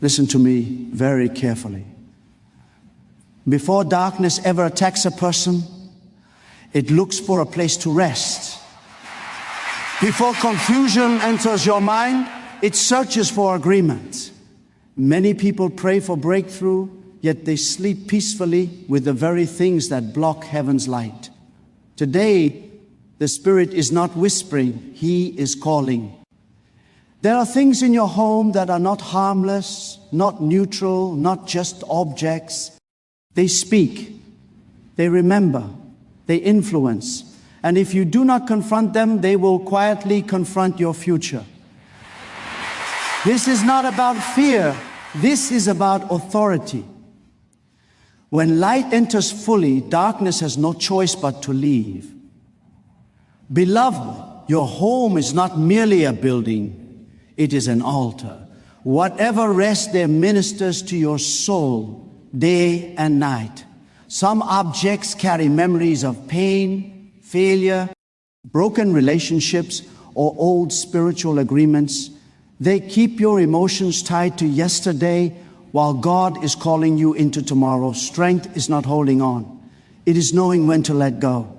Listen to me very carefully. Before darkness ever attacks a person, it looks for a place to rest. Before confusion enters your mind, it searches for agreement. Many people pray for breakthrough, yet they sleep peacefully with the very things that block heaven's light. Today, the Spirit is not whispering, He is calling. There are things in your home that are not harmless, not neutral, not just objects. They speak, they remember, they influence. And if you do not confront them, they will quietly confront your future. This is not about fear. This is about authority. When light enters fully, darkness has no choice but to leave. Beloved, your home is not merely a building. It is an altar. Whatever rest there ministers to your soul day and night. Some objects carry memories of pain, failure, broken relationships, or old spiritual agreements. They keep your emotions tied to yesterday while God is calling you into tomorrow. Strength is not holding on. It is knowing when to let go.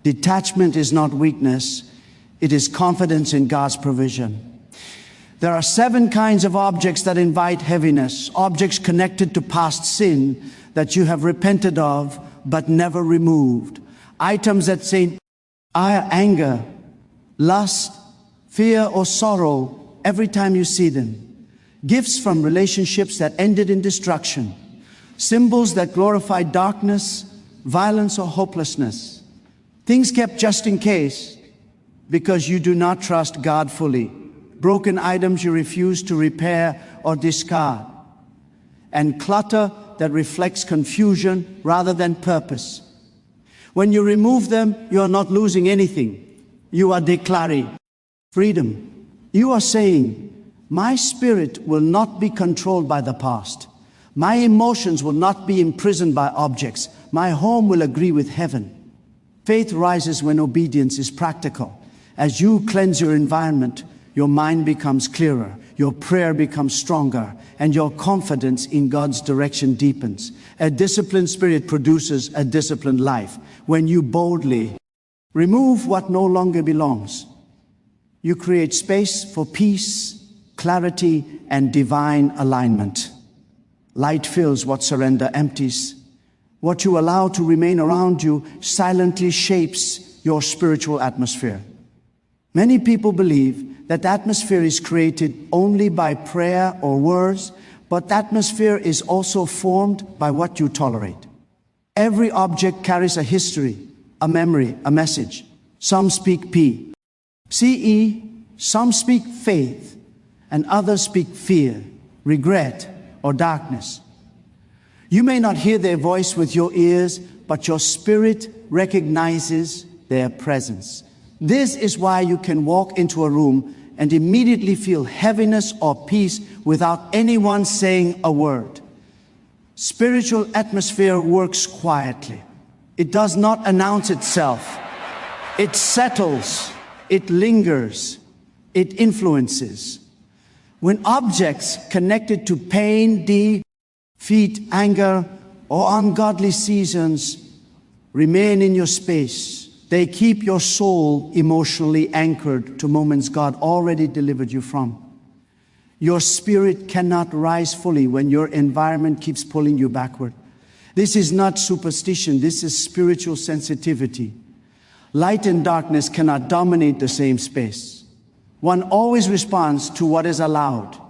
Detachment is not weakness. It is confidence in God's provision. There are 7 kinds of objects that invite heaviness. Objects connected to past sin that you have repented of but never removed. Items that say anger, lust, fear, or sorrow every time you see them. Gifts from relationships that ended in destruction. Symbols that glorify darkness, violence, or hopelessness. Things kept just in case because you do not trust God fully. Broken items you refuse to repair or discard. And clutter that reflects confusion rather than purpose. When you remove them, you are not losing anything. You are declaring freedom. You are saying, my spirit will not be controlled by the past. My emotions will not be imprisoned by objects. My home will agree with heaven. Faith rises when obedience is practical. As you cleanse your environment, your mind becomes clearer, your prayer becomes stronger, and your confidence in God's direction deepens. A disciplined spirit produces a disciplined life. When you boldly remove what no longer belongs, you create space for peace, clarity, and divine alignment. Light fills what surrender empties. What you allow to remain around you silently shapes your spiritual atmosphere. Many people believe that atmosphere is created only by prayer or words, but atmosphere is also formed by what you tolerate. Every object carries a history, a memory, a message. Some speak P, CE, some speak faith, and others speak fear, regret, or darkness. You may not hear their voice with your ears, but your spirit recognizes their presence. This is why you can walk into a room and immediately feel heaviness or peace without anyone saying a word. Spiritual atmosphere works quietly. It does not announce itself. It settles, it lingers, it influences. When objects connected to pain, defeat, anger, or ungodly seasons remain in your space, they keep your soul emotionally anchored to moments God already delivered you from. Your spirit cannot rise fully when your environment keeps pulling you backward. This is not superstition, this is spiritual sensitivity. Light and darkness cannot dominate the same space. One always responds to what is allowed.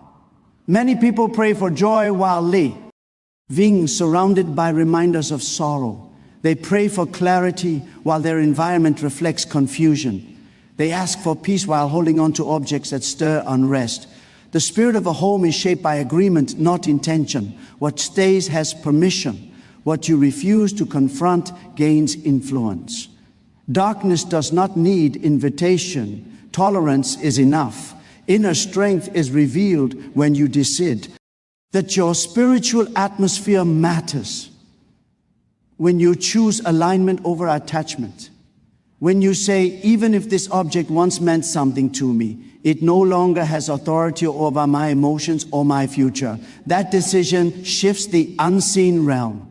Many people pray for joy while living surrounded by reminders of sorrow. They pray for clarity while their environment reflects confusion. They ask for peace while holding on to objects that stir unrest. The spirit of a home is shaped by agreement, not intention. What stays has permission. What you refuse to confront gains influence. Darkness does not need invitation. Tolerance is enough. Inner strength is revealed when you decide that your spiritual atmosphere matters. When you choose alignment over attachment, When you say, even if this object once meant something to me, it no longer has authority over my emotions or my future. That decision shifts the unseen realm.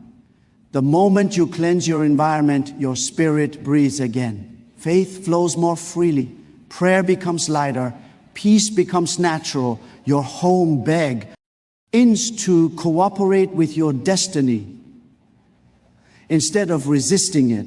The moment you cleanse your environment, your spirit breathes again. Faith flows more freely. Prayer becomes lighter. Peace becomes natural. Your home begins to cooperate with your destiny instead of resisting it.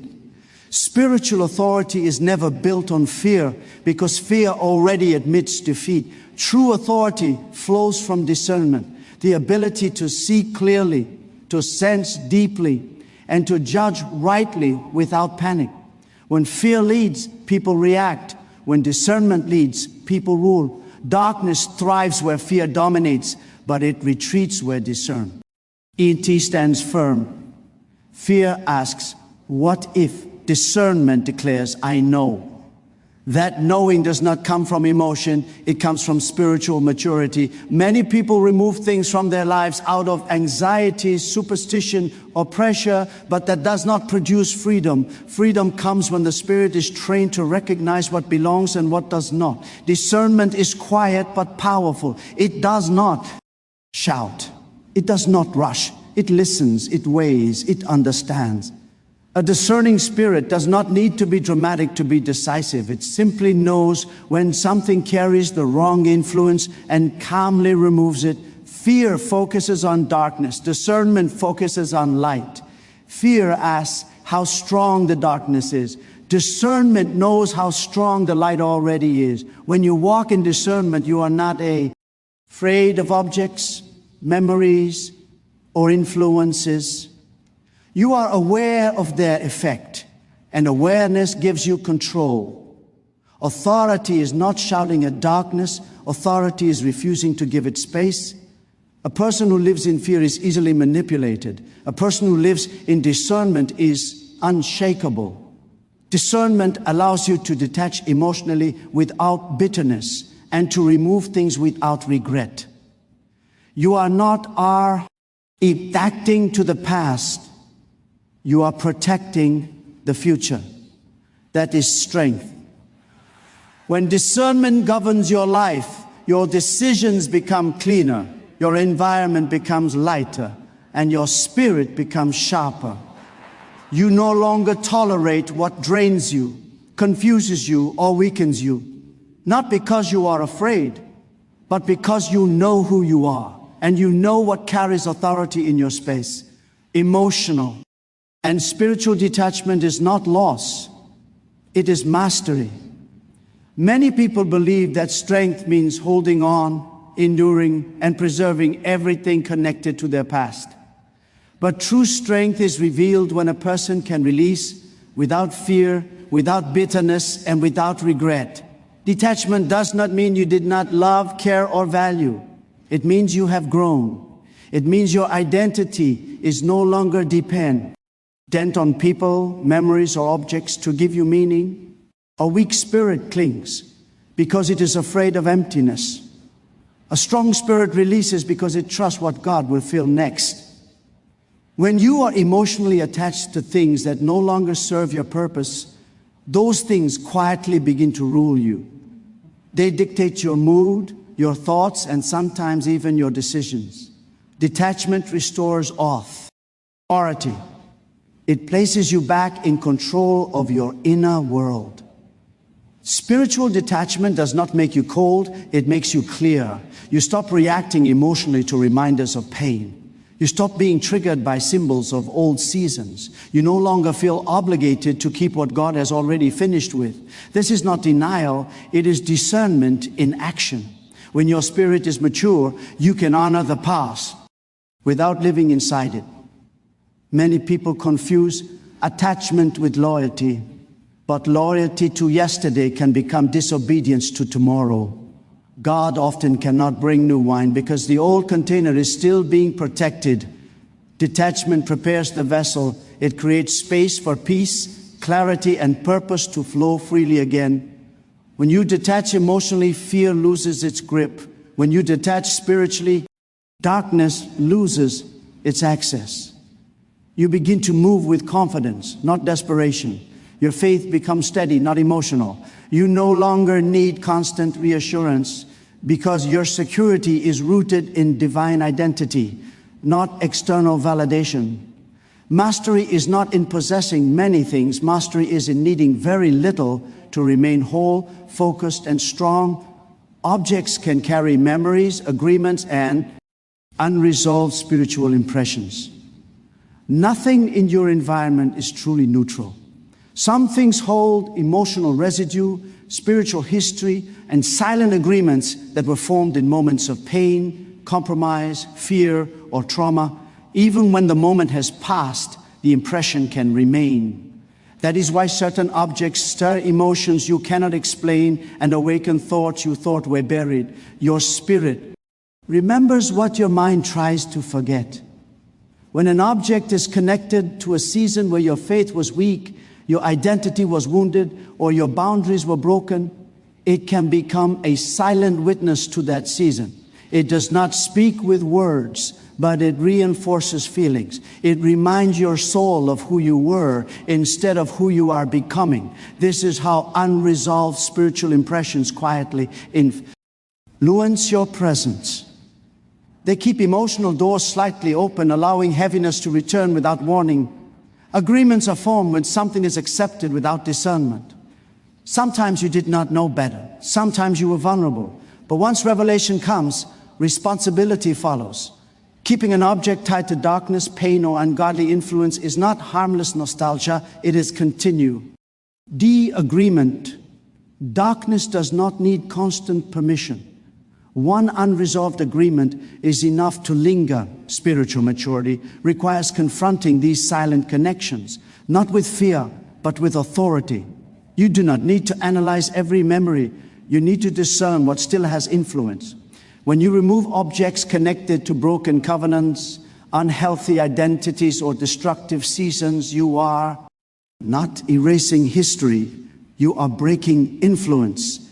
Spiritual authority is never built on fear because fear already admits defeat. True authority flows from discernment, the ability to see clearly, to sense deeply, and to judge rightly without panic. When fear leads, people react. When discernment leads, people rule. Darkness thrives where fear dominates, but it retreats where discernment. E.T. stands firm. Fear asks, what if? Discernment declares, I know. That knowing does not come from emotion, it comes from spiritual maturity. Many people remove things from their lives out of anxiety, superstition, or pressure, but that does not produce freedom. Freedom comes when the spirit is trained to recognize what belongs and what does not. Discernment is quiet but powerful. It does not shout. It does not rush. It listens, it weighs, it understands. A discerning spirit does not need to be dramatic to be decisive. It simply knows when something carries the wrong influence and calmly removes it. Fear focuses on darkness. Discernment focuses on light. Fear asks how strong the darkness is. Discernment knows how strong the light already is. When you walk in discernment, you are not afraid of objects, memories, or influences. You are aware of their effect, and awareness gives you control. Authority is not shouting at darkness. Authority is refusing to give it space. A person who lives in fear is easily manipulated. A person who lives in discernment is unshakable. Discernment allows you to detach emotionally without bitterness and to remove things without regret. You are not adapting to the past. You are protecting the future. That is strength. When discernment governs your life, your decisions become cleaner, your environment becomes lighter, and your spirit becomes sharper. You no longer tolerate what drains you, confuses you, or weakens you. Not because you are afraid, but because you know who you are, and you know what carries authority in your space. Emotional and spiritual detachment is not loss, it is mastery. Many people believe that strength means holding on, enduring, and preserving everything connected to their past. But true strength is revealed when a person can release without fear, without bitterness, and without regret. Detachment does not mean you did not love, care, or value. It means you have grown. It means your identity is no longer dependent on people, memories, or objects to give you meaning. A weak spirit clings because it is afraid of emptiness. A strong spirit releases because it trusts what God will fill next. When you are emotionally attached to things that no longer serve your purpose, those things quietly begin to rule you. They dictate your mood, your thoughts, and sometimes even your decisions. Detachment restores authority. It places you back in control of your inner world. Spiritual detachment does not make you cold, it makes you clear. You stop reacting emotionally to reminders of pain. You stop being triggered by symbols of old seasons. You no longer feel obligated to keep what God has already finished with. This is not denial, it is discernment in action. When your spirit is mature, you can honor the past without living inside it. Many people confuse attachment with loyalty, but loyalty to yesterday can become disobedience to tomorrow. God often cannot bring new wine because the old container is still being protected. Detachment prepares the vessel. It creates space for peace, clarity, and purpose to flow freely again. When you detach emotionally, fear loses its grip. When you detach spiritually, darkness loses its access. You begin to move with confidence, not desperation. Your faith becomes steady, not emotional. You no longer need constant reassurance because your security is rooted in divine identity, not external validation. Mastery is not in possessing many things. Mastery is in needing very little to remain whole, focused, and strong. Objects can carry memories, agreements, and unresolved spiritual impressions. Nothing in your environment is truly neutral. Some things hold emotional residue, spiritual history, and silent agreements that were formed in moments of pain, compromise, fear, or trauma. Even when the moment has passed, the impression can remain. That is why certain objects stir emotions you cannot explain and awaken thoughts you thought were buried. Your spirit remembers what your mind tries to forget. When an object is connected to a season where your faith was weak, your identity was wounded, or your boundaries were broken, it can become a silent witness to that season. It does not speak with words, but it reinforces feelings. It reminds your soul of who you were instead of who you are becoming. This is how unresolved spiritual impressions quietly influence your presence. They keep emotional doors slightly open, allowing heaviness to return without warning. Agreements are formed when something is accepted without discernment. Sometimes you did not know better. Sometimes you were vulnerable. But once revelation comes, responsibility follows. Keeping an object tied to darkness, pain, or ungodly influence is not harmless nostalgia, it is continued. De-agreement. Darkness does not need constant permission. One unresolved agreement is enough to linger. Spiritual maturity requires confronting these silent connections, not with fear, but with authority. You do not need to analyze every memory. You need to discern what still has influence. When you remove objects connected to broken covenants, unhealthy identities, or destructive seasons, you are not erasing history, you are breaking influence.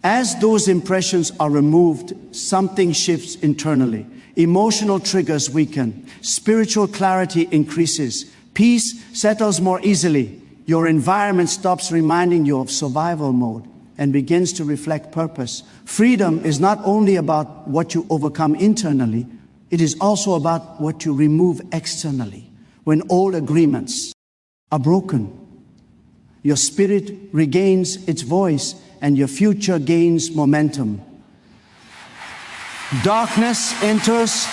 As those impressions are removed, something shifts internally. Emotional triggers weaken. Spiritual clarity increases. Peace settles more easily. Your environment stops reminding you of survival mode and begins to reflect purpose. Freedom is not only about what you overcome internally, it is also about what you remove externally. When old agreements are broken, your spirit regains its voice and your future gains momentum. Darkness enters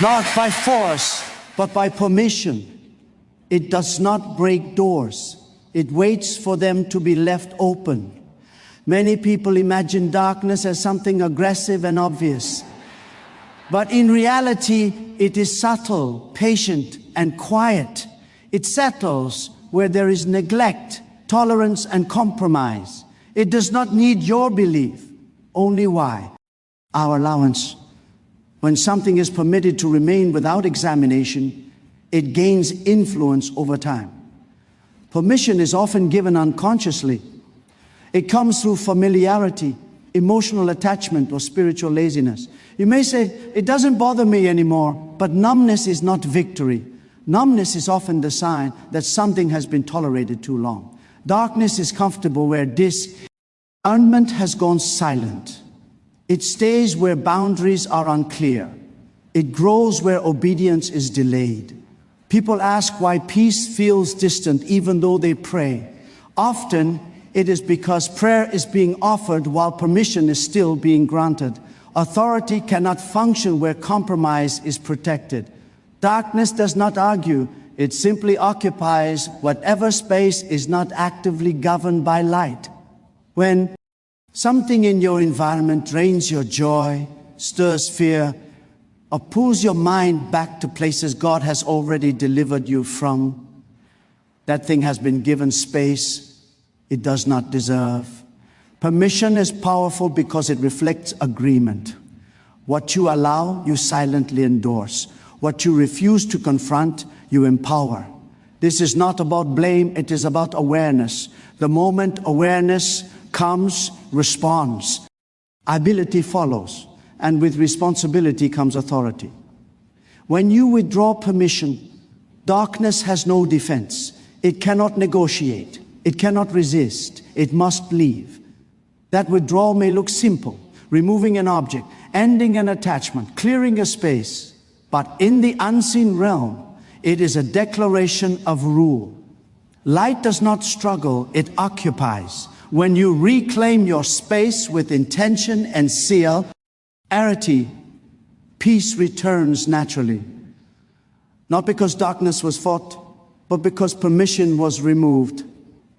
not by force, but by permission. It does not break doors. It waits for them to be left open. Many people imagine darkness as something aggressive and obvious. But in reality, it is subtle, patient, and quiet. It settles where there is neglect, tolerance, and compromise. It does not need your belief, only why? Our allowance. When something is permitted to remain without examination, it gains influence over time. Permission is often given unconsciously. It comes through familiarity, emotional attachment, or spiritual laziness. You may say, it doesn't bother me anymore, but numbness is not victory. Numbness is often the sign that something has been tolerated too long. Darkness is comfortable where discernment has gone silent. It stays where boundaries are unclear. It grows where obedience is delayed. People ask why peace feels distant even though they pray. Often, it is because prayer is being offered while permission is still being granted. Authority cannot function where compromise is protected. Darkness does not argue. It simply occupies whatever space is not actively governed by light. When something in your environment drains your joy, stirs fear, or pulls your mind back to places God has already delivered you from, that thing has been given space it does not deserve. Permission is powerful because it reflects agreement. What you allow, you silently endorse. What you refuse to confront, you empower. This is not about blame, it is about awareness. The moment awareness comes, response. Ability follows, and with responsibility comes authority. When you withdraw permission, darkness has no defense. It cannot negotiate. It cannot resist. It must leave. That withdrawal may look simple, removing an object, ending an attachment, clearing a space. But in the unseen realm, it is a declaration of rule. Light does not struggle, it occupies. When you reclaim your space with intention and seal, clarity, peace returns naturally. Not because darkness was fought, but because permission was removed.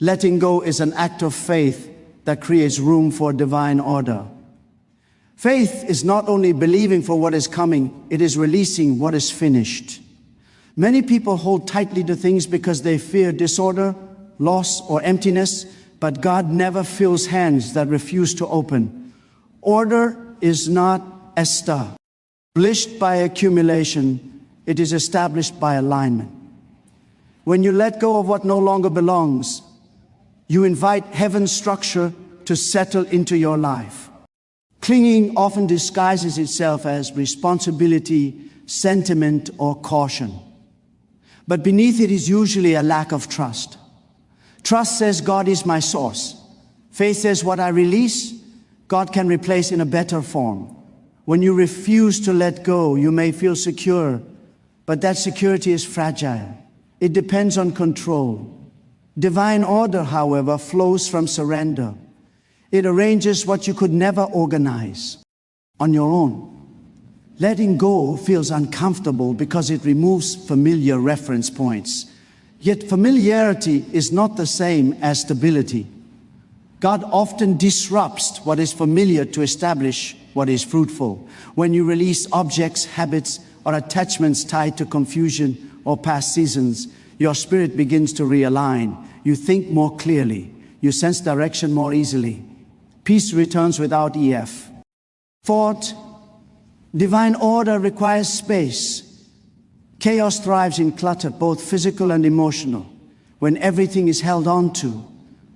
Letting go is an act of faith that creates room for divine order. Faith is not only believing for what is coming, it is releasing what is finished. Many people hold tightly to things because they fear disorder, loss, or emptiness, but God never fills hands that refuse to open. Order is not established by accumulation, it is established by alignment. When you let go of what no longer belongs, you invite heaven's structure to settle into your life. Clinging often disguises itself as responsibility, sentiment, or caution. But beneath it is usually a lack of trust. Trust says God is my source. Faith says what I release, God can replace in a better form. When you refuse to let go, you may feel secure, but that security is fragile. It depends on control. Divine order, however, flows from surrender. It arranges what you could never organize on your own. Letting go feels uncomfortable because it removes familiar reference points. Yet familiarity is not the same as stability. God often disrupts what is familiar to establish what is fruitful. When you release objects, habits, or attachments tied to confusion or past seasons, your spirit begins to realign. You think more clearly. You sense direction more easily. Peace returns without EF. Fourth, divine order requires space. Chaos thrives in clutter, both physical and emotional. When everything is held on to,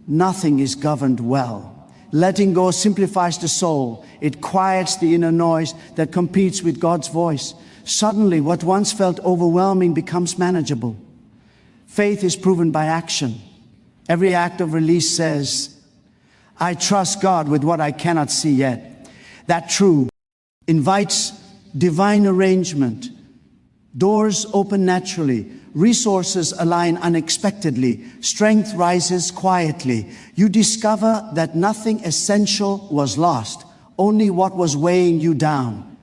nothing is governed well. Letting go simplifies the soul. It quiets the inner noise that competes with God's voice. Suddenly, what once felt overwhelming becomes manageable. Faith is proven by action. Every act of release says, I trust God with what I cannot see yet. That truth invites divine arrangement. Doors open naturally. Resources align unexpectedly. Strength rises quietly. You discover that nothing essential was lost, only what was weighing you down.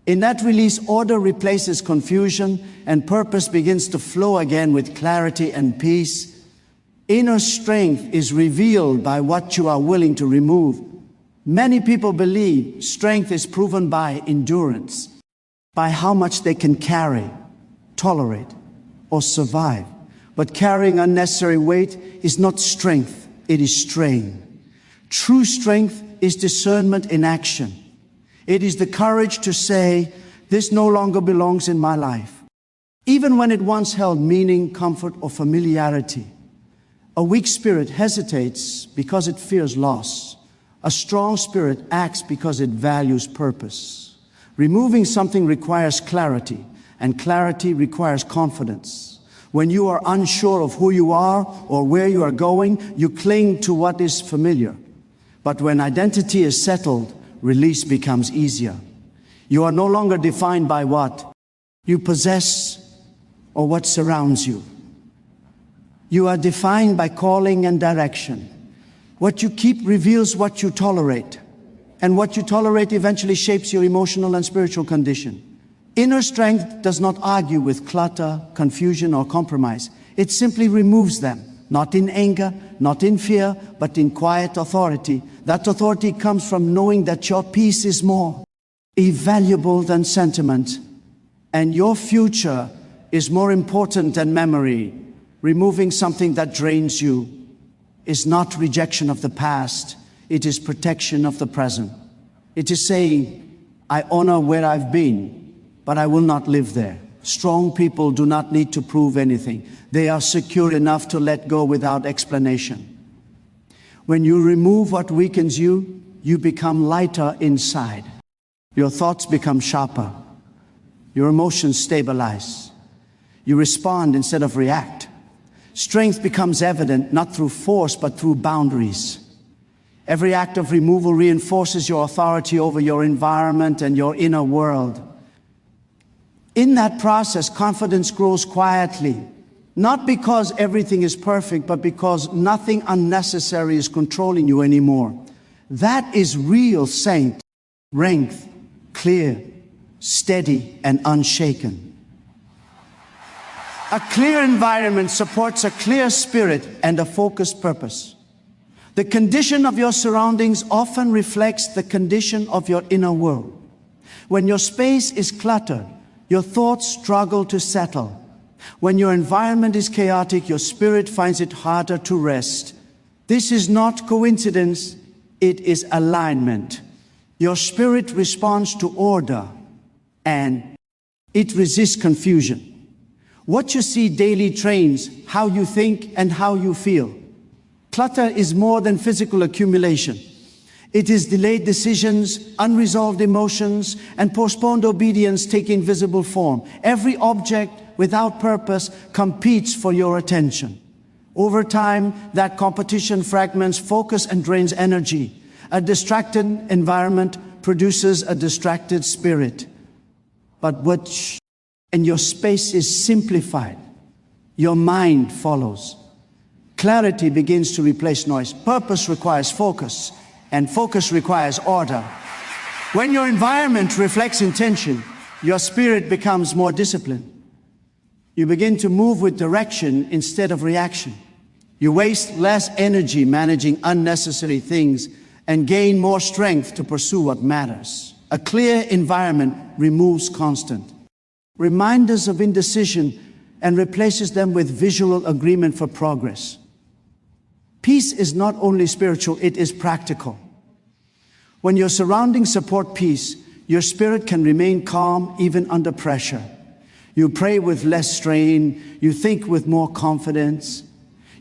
In that release, order replaces confusion and purpose begins to flow again with clarity and peace. Inner strength is revealed by what you are willing to remove. Many people believe strength is proven by endurance, by how much they can carry, tolerate, or survive. But carrying unnecessary weight is not strength, it is strain. True strength is discernment in action. It is the courage to say, this no longer belongs in my life. Even when it once held meaning, comfort, or familiarity. A weak spirit hesitates because it fears loss. A strong spirit acts because it values purpose. Removing something requires clarity, and clarity requires confidence. When you are unsure of who you are or where you are going, you cling to what is familiar. But when identity is settled, release becomes easier. You are no longer defined by what you possess or what surrounds you. You are defined by calling and direction. What you keep reveals what you tolerate, and what you tolerate eventually shapes your emotional and spiritual condition. Inner strength does not argue with clutter, confusion, or compromise. It simply removes them, not in anger, not in fear, but in quiet authority. That authority comes from knowing that your peace is more valuable than sentiment, and your future is more important than memory. Removing something that drains you is not rejection of the past, it is protection of the present. It is saying, I honor where I've been, but I will not live there. Strong people do not need to prove anything. They are secure enough to let go without explanation. When you remove what weakens you, you become lighter inside. Your thoughts become sharper. Your emotions stabilize. You respond instead of react. Strength becomes evident not through force but through boundaries. Every act of removal reinforces your authority over your environment and your inner world. In that process, confidence grows quietly, not because everything is perfect, but because nothing unnecessary is controlling you anymore. That is real strength, clear, steady, and unshaken. A clear environment supports a clear spirit and a focused purpose. The condition of your surroundings often reflects the condition of your inner world. When your space is cluttered, your thoughts struggle to settle. When your environment is chaotic, your spirit finds it harder to rest. This is not coincidence, it is alignment. Your spirit responds to order, and it resists confusion. What you see daily trains how you think and how you feel. Clutter is more than physical accumulation. It is delayed decisions, unresolved emotions, and postponed obedience taking visible form. Every object without purpose competes for your attention. Over time, that competition fragments focus and drains energy. A distracted environment produces a distracted spirit. But and your space is simplified, your mind follows. Clarity begins to replace noise. Purpose requires focus, and focus requires order. When your environment reflects intention, your spirit becomes more disciplined. You begin to move with direction instead of reaction. You waste less energy managing unnecessary things and gain more strength to pursue what matters. A clear environment removes constant reminders of indecision and replaces them with visual agreement for progress. Peace is not only spiritual, it is practical. When your surroundings support peace, your spirit can remain calm even under pressure. You pray with less strain, you think with more confidence,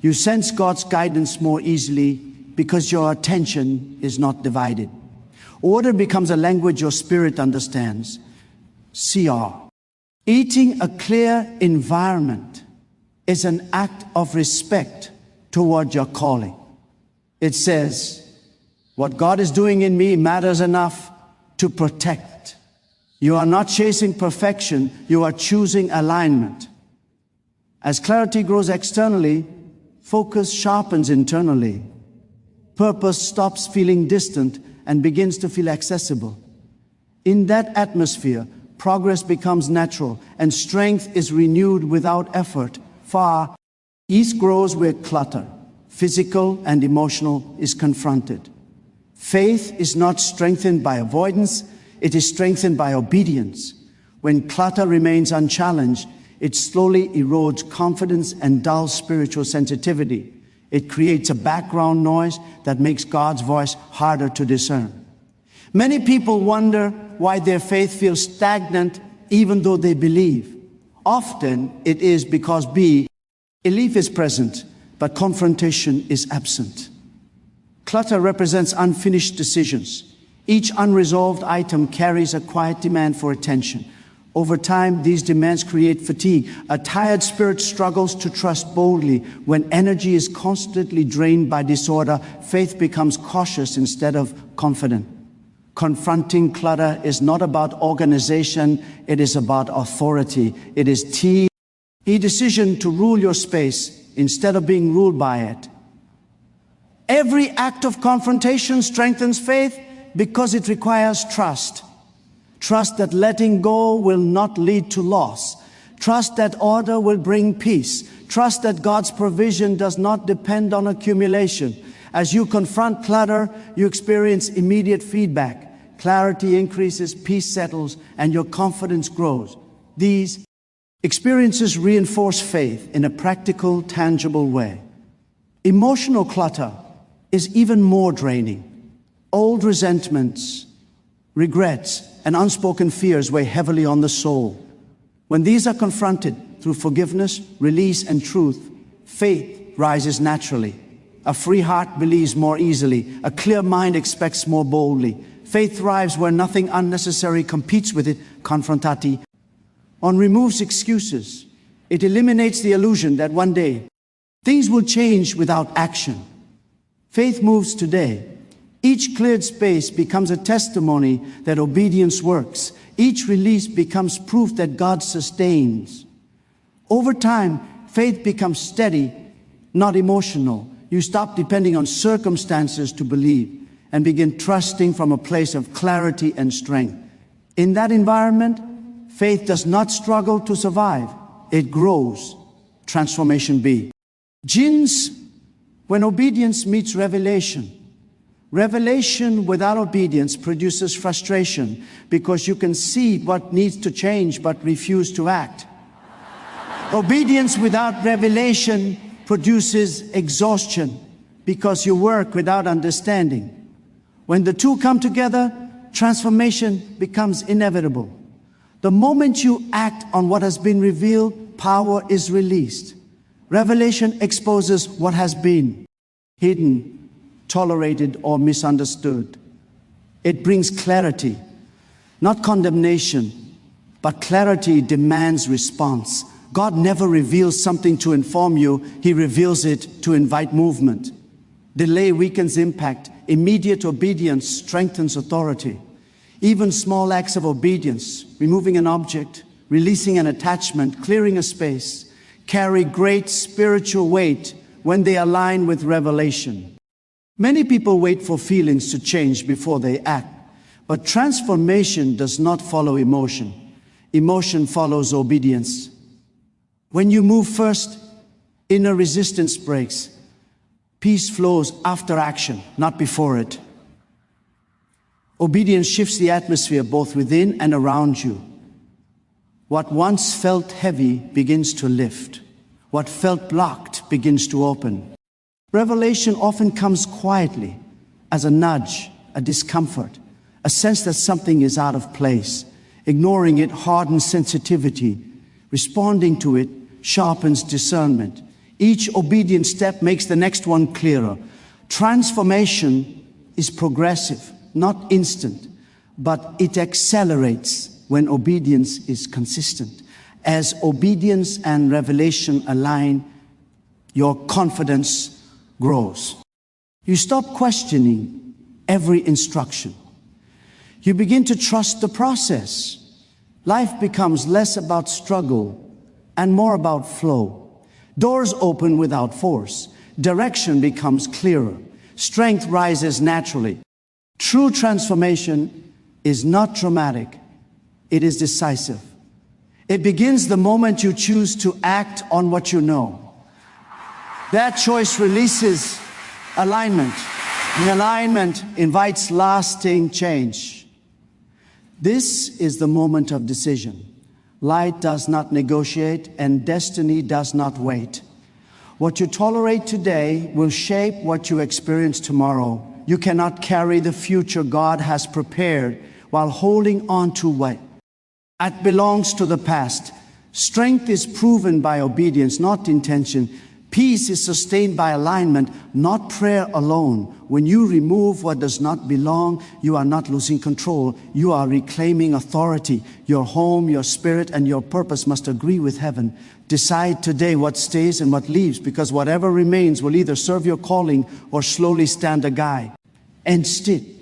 you sense God's guidance more easily because your attention is not divided. Order becomes a language your spirit understands. CR. Eating a clear environment is an act of respect toward your calling. It says, what God is doing in me matters enough to protect. You are not chasing perfection, you are choosing alignment. As clarity grows externally, focus sharpens internally. Purpose stops feeling distant and begins to feel accessible. In that atmosphere, progress becomes natural and strength is renewed without effort. Ease grows where clutter, physical and emotional, is confronted. Faith is not strengthened by avoidance, it is strengthened by obedience. When clutter remains unchallenged, it slowly erodes confidence and dulls spiritual sensitivity. It creates a background noise that makes God's voice harder to discern. Many people wonder why their faith feels stagnant even though they believe. Often it is because belief is present, but confrontation is absent. Clutter represents unfinished decisions. Each unresolved item carries a quiet demand for attention. Over time, these demands create fatigue. A tired spirit struggles to trust boldly. When energy is constantly drained by disorder, faith becomes cautious instead of confident. Confronting clutter is not about organization, it is about authority. It is a decision to rule your space instead of being ruled by it. Every act of confrontation strengthens faith because it requires trust. Trust that letting go will not lead to loss. Trust that order will bring peace. Trust that God's provision does not depend on accumulation. As you confront clutter, you experience immediate feedback. Clarity increases, peace settles, and your confidence grows. These experiences reinforce faith in a practical, tangible way. Emotional clutter is even more draining. Old resentments, regrets, and unspoken fears weigh heavily on the soul. When these are confronted through forgiveness, release, and truth, faith rises naturally. A free heart believes more easily. A clear mind expects more boldly. Faith thrives where nothing unnecessary competes with it. Confrontati removes excuses. It eliminates the illusion that one day Things will change without action. Faith moves today. Each cleared space becomes a testimony that obedience works. Each release becomes proof that God sustains. Over time, faith becomes steady, not emotional. You stop depending on circumstances to believe and begin trusting from a place of clarity and strength. In that environment, faith does not struggle to survive. It grows. Transformation B. Jinns, when obedience meets revelation. Revelation without obedience produces frustration because you can see what needs to change but refuse to act. Obedience without revelation produces exhaustion because you work without understanding. When the two come together, transformation becomes inevitable. The moment you act on what has been revealed, power is released. Revelation exposes what has been hidden, tolerated, or misunderstood. It brings clarity, not condemnation, but clarity demands response. God never reveals something to inform you. He reveals it to invite movement. Delay weakens impact. Immediate obedience strengthens authority. Even small acts of obedience, removing an object, releasing an attachment, clearing a space, carry great spiritual weight when they align with revelation. Many people wait for feelings to change before they act, but transformation does not follow emotion. Emotion follows obedience. When you move first, inner resistance breaks. Peace flows after action, not before it. Obedience shifts the atmosphere both within and around you. What once felt heavy begins to lift. What felt blocked begins to open. Revelation often comes quietly, as a nudge, a discomfort, a sense that something is out of place. Ignoring it hardens sensitivity. Responding to it sharpens discernment. Each obedient step makes the next one clearer. Transformation is progressive, not instant, but it accelerates when obedience is consistent. As obedience and revelation align, your confidence grows. You stop questioning every instruction. You begin to trust the process. Life becomes less about struggle and more about flow. Doors open without force. Direction becomes clearer. Strength rises naturally. True transformation is not dramatic. It is decisive. It begins the moment you choose to act on what you know. That choice releases alignment. And alignment invites lasting change. This is the moment of decision. Light does not negotiate and destiny does not wait. What you tolerate today will shape what you experience tomorrow. You cannot carry the future God has prepared while holding on to what belongs to the past. Strength is proven by obedience, not intention. Peace is sustained by alignment, not prayer alone. When you remove what does not belong, you are not losing control. You are reclaiming authority. Your home, your spirit, and your purpose must agree with heaven. Decide today what stays and what leaves, because whatever remains will either serve your calling or slowly stand a guide. And sit.